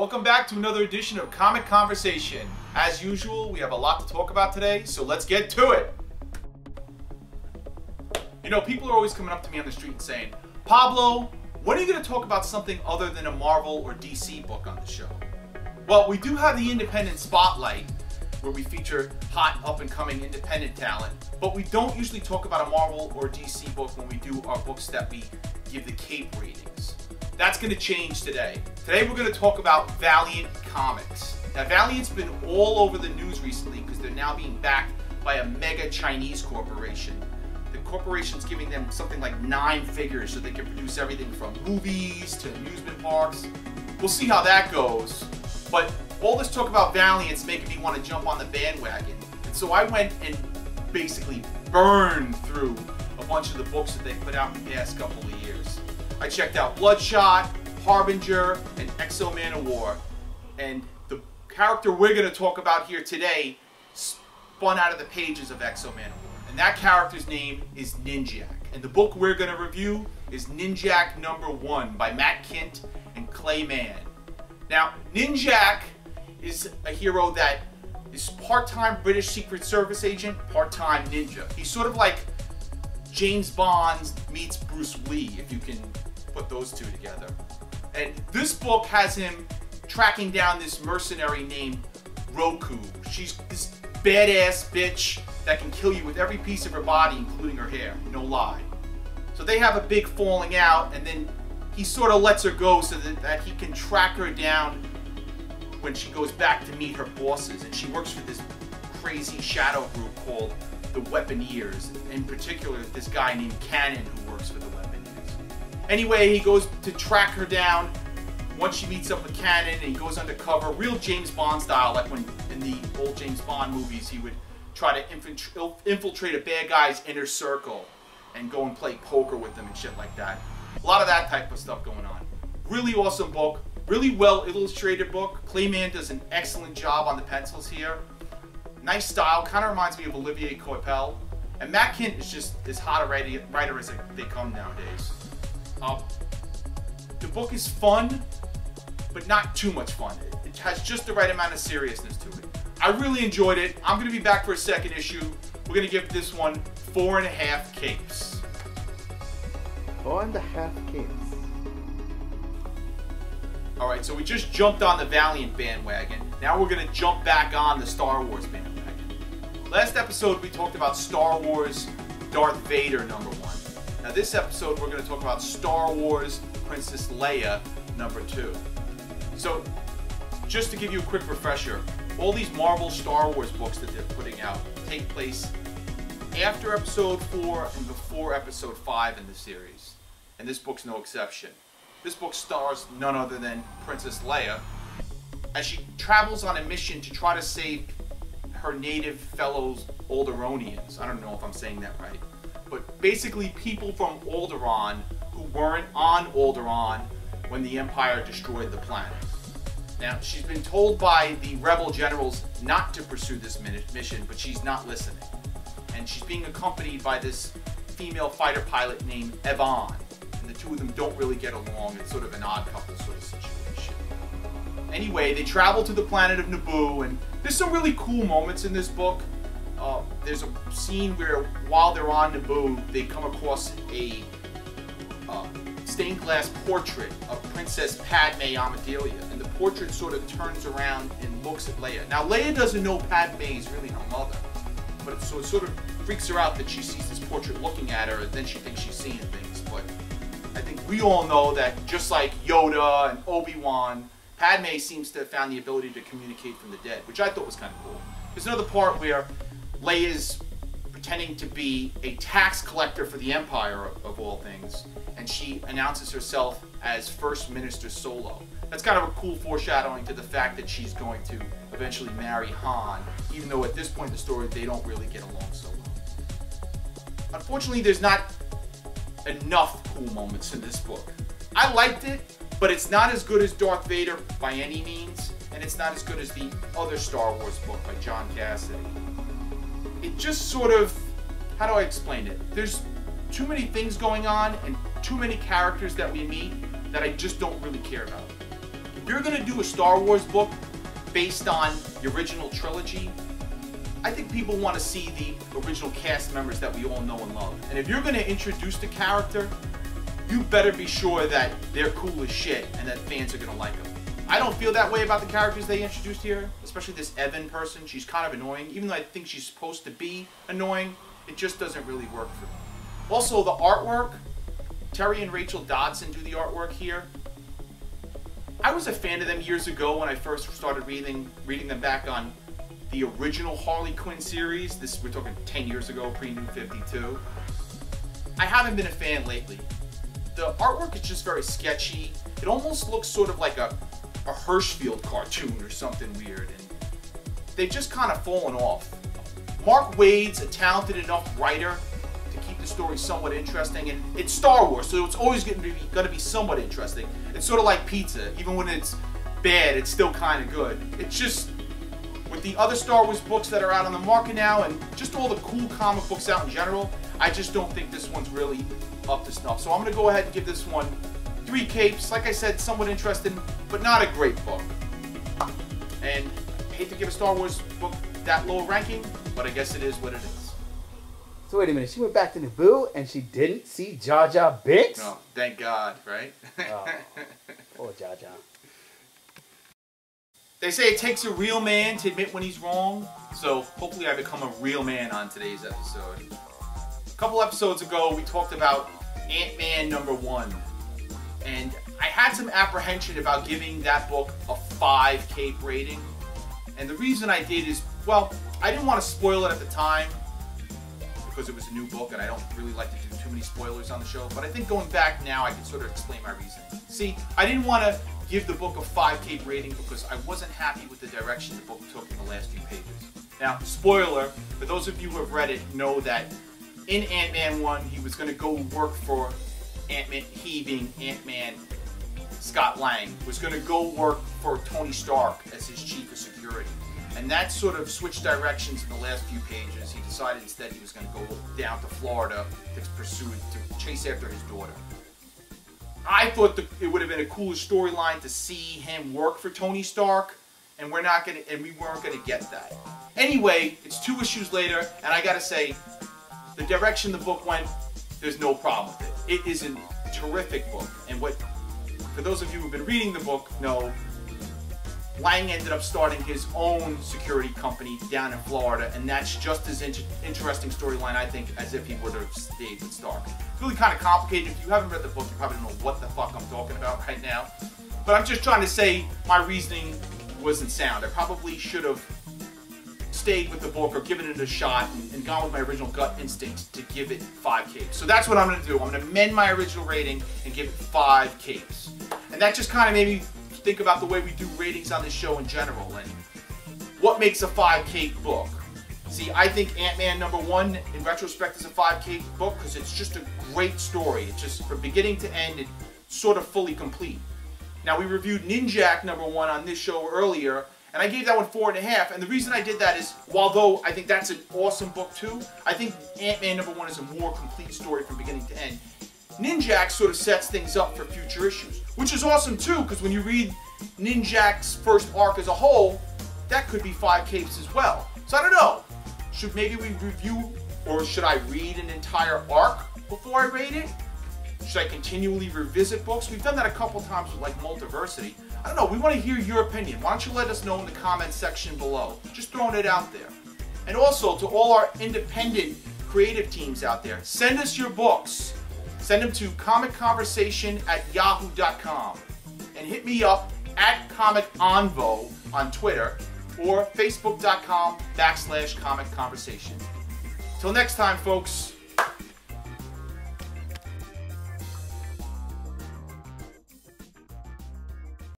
Welcome back to another edition of Comic Conversation. As usual, we have a lot to talk about today, so let's get to it. You know, people are always coming up to me on the street and saying, Pablo, when are you going to talk about something other than a Marvel or DC book on the show? Well, we do have the Independent Spotlight, where we feature hot, up-and-coming independent talent, but we don't usually talk about a Marvel or DC book when we do our books that we give the Cape ratings. That's going to change today. Today we're going to talk about Valiant Comics. Now, Valiant's been all over the news recently because they're now being backed by a mega Chinese corporation. The corporation's giving them something like 9 figures so they can produce everything from movies to amusement parks. We'll see how that goes. But all this talk about Valiant's making me want to jump on the bandwagon. And so I went and basically burned through a bunch of the books that they put out in the past couple of years. I checked out Bloodshot, Harbinger, and Exo Man of War. And the character we're going to talk about here today spun out of the pages of Exo Man of War. And that character's name is Ninjack. And the book we're going to review is Ninjack #1 by Matt Kindt and Clay Mann. Now, Ninjack is a hero that is part-time British Secret Service agent, part-time ninja. He's sort of like James Bond meets Bruce Lee, if you can put those two together. And this book has him tracking down this mercenary named Roku. She's this badass bitch that can kill you with every piece of her body, including her hair, no lie. So they have a big falling out, and then he sort of lets her go so that he can track her down when she goes back to meet her bosses. And she works for this crazy shadow group called the Weaponeers. In particular, this guy named Cannon who works for the Weaponeers. Anyway, he goes to track her down once she meets up with Cannon, and he goes undercover, real James Bond style, like when in the old James Bond movies he would try to infiltrate a bad guy's inner circle and go and play poker with them and shit like that. A lot of that type of stuff going on. Really awesome book. Really well illustrated book. Clay Mann does an excellent job on the pencils here. Nice style. Kind of reminds me of Olivier Coipel. And Matt Kindt is just as hot a writer as they come nowadays. The book is fun, but not too much fun. It has just the right amount of seriousness to it. I really enjoyed it. I'm going to be back for a second issue. We're going to give this one 4.5 capes. 4.5 capes. Alright, so we just jumped on the Valiant bandwagon. Now we're going to jump back on the Star Wars bandwagon. Last episode we talked about Star Wars Darth Vader #1. Now this episode we're going to talk about Star Wars Princess Leia #2. So, just to give you a quick refresher, all these Marvel Star Wars books that they're putting out take place after episode 4 and before episode 5 in the series. And this book's no exception. This book stars none other than Princess Leia as she travels on a mission to try to save her native fellow Alderaanians. I don't know if I'm saying that right. But basically people from Alderaan who weren't on Alderaan when the Empire destroyed the planet. Now, she's been told by the rebel generals not to pursue this mission, but she's not listening. And she's being accompanied by this female fighter pilot named Evan. And the two of them don't really get along. It's sort of an odd couple sort of situation. Anyway, they travel to the planet of Naboo, and there's some really cool moments in this book. There's a scene where while they're on Naboo, they come across a stained glass portrait of Princess Padme Amidala, and the portrait sort of turns around and looks at Leia. Now, Leia doesn't know Padme is really her mother, but so it sort of freaks her out that she sees this portrait looking at her, and then she thinks she's seeing things. But I think we all know that just like Yoda and Obi-Wan, Padme seems to have found the ability to communicate from the dead, which I thought was kind of cool. There's another part where Leia's pretending to be a tax collector for the Empire, of all things, and she announces herself as First Minister Solo. That's kind of a cool foreshadowing to the fact that she's going to eventually marry Han, even though at this point in the story they don't really get along so well. Unfortunately, there's not enough cool moments in this book. I liked it, but it's not as good as Darth Vader by any means, and it's not as good as the other Star Wars book by John Cassidy. It just sort of, how do I explain it? There's too many things going on and too many characters that we meet that I just don't really care about. If you're going to do a Star Wars book based on the original trilogy, I think people want to see the original cast members that we all know and love. And if you're going to introduce the character, you better be sure that they're cool as shit and that fans are going to like them. I don't feel that way about the characters they introduced here, especially this Evan person. She's kind of annoying. Even though I think she's supposed to be annoying, it just doesn't really work for me. Also, the artwork, Terry and Rachel Dodson do the artwork here. I was a fan of them years ago when I first started reading them back on the original Harley Quinn series. We're talking 10 years ago, pre-New 52. I haven't been a fan lately. The artwork is just very sketchy. It almost looks sort of like a Hirschfield cartoon or something weird, and they've just kind of fallen off. Mark Waid's a talented enough writer to keep the story somewhat interesting, and it's Star Wars, so it's always going to be somewhat interesting. It's sort of like pizza. Even when it's bad, it's still kind of good. It's just, with the other Star Wars books that are out on the market now, and just all the cool comic books out in general, I just don't think this one's really up to snuff. So I'm going to go ahead and give this one 3 capes. Like I said, somewhat interesting, but not a great book. And I hate to give a Star Wars book that low ranking, but I guess it is what it is. So wait a minute, she went back to Naboo and she didn't see Jar Jar Binks? No, thank God, right? Oh, poor Jar Jar. They say it takes a real man to admit when he's wrong, so hopefully I become a real man on today's episode. A couple episodes ago, we talked about Ant-Man #1. And I had some apprehension about giving that book a 5 cape rating. And the reason I did is, well, I didn't want to spoil it at the time because it was a new book and I don't really like to do too many spoilers on the show. But I think going back now, I can sort of explain my reasoning. See, I didn't want to give the book a 5 cape rating because I wasn't happy with the direction the book took in the last few pages. Now, spoiler, for those of you who have read it, know that in Ant-Man 1, he was going to go work for Ant-Man, he being Ant-Man, Scott Lang, was going to go work for Tony Stark as his chief of security. And that sort of switched directions in the last few pages. He decided instead he was going to go down to Florida to pursue, to chase after his daughter. I thought it would have been a cooler storyline to see him work for Tony Stark, and we weren't going to get that. Anyway, it's 2 issues later, and I got to say, the direction the book went, there's no problem with it. It is a terrific book, and for those of you who've been reading the book know, Lang ended up starting his own security company down in Florida, and that's just as interesting storyline, I think, as if he would have stayed with Stark. It's really kind of complicated. If you haven't read the book, you probably don't know what the fuck I'm talking about right now. But I'm just trying to say my reasoning wasn't sound. I probably should have stayed with the book or given it a shot and gone with my original gut instinct to give it 5 capes. So that's what I'm going to do. I'm going to amend my original rating and give it 5 capes. And that just kind of made me think about the way we do ratings on this show in general and what makes a 5 cape book. See, I think Ant-Man #1 in retrospect is a 5 cape book because it's just a great story. It's just from beginning to end, it's sort of fully complete. Now, we reviewed Ninjack #1 on this show earlier, and I gave that one 4.5, and the reason I did that is, although I think that's an awesome book too, I think Ant-Man #1 is a more complete story from beginning to end. Ninjack sort of sets things up for future issues, which is awesome too, because when you read Ninjack's first arc as a whole, that could be 5 capes as well. So I don't know, should maybe we review, or should I read an entire arc before I rate it? Should I continually revisit books? We've done that a couple times with like Multiversity. I don't know, we want to hear your opinion. Why don't you let us know in the comments section below? Just throwing it out there. And also, to all our independent creative teams out there, send us your books. Send them to comicconversation@yahoo.com. And hit me up at ComicOnvo on Twitter or Facebook.com/comicconversation. Till next time, folks.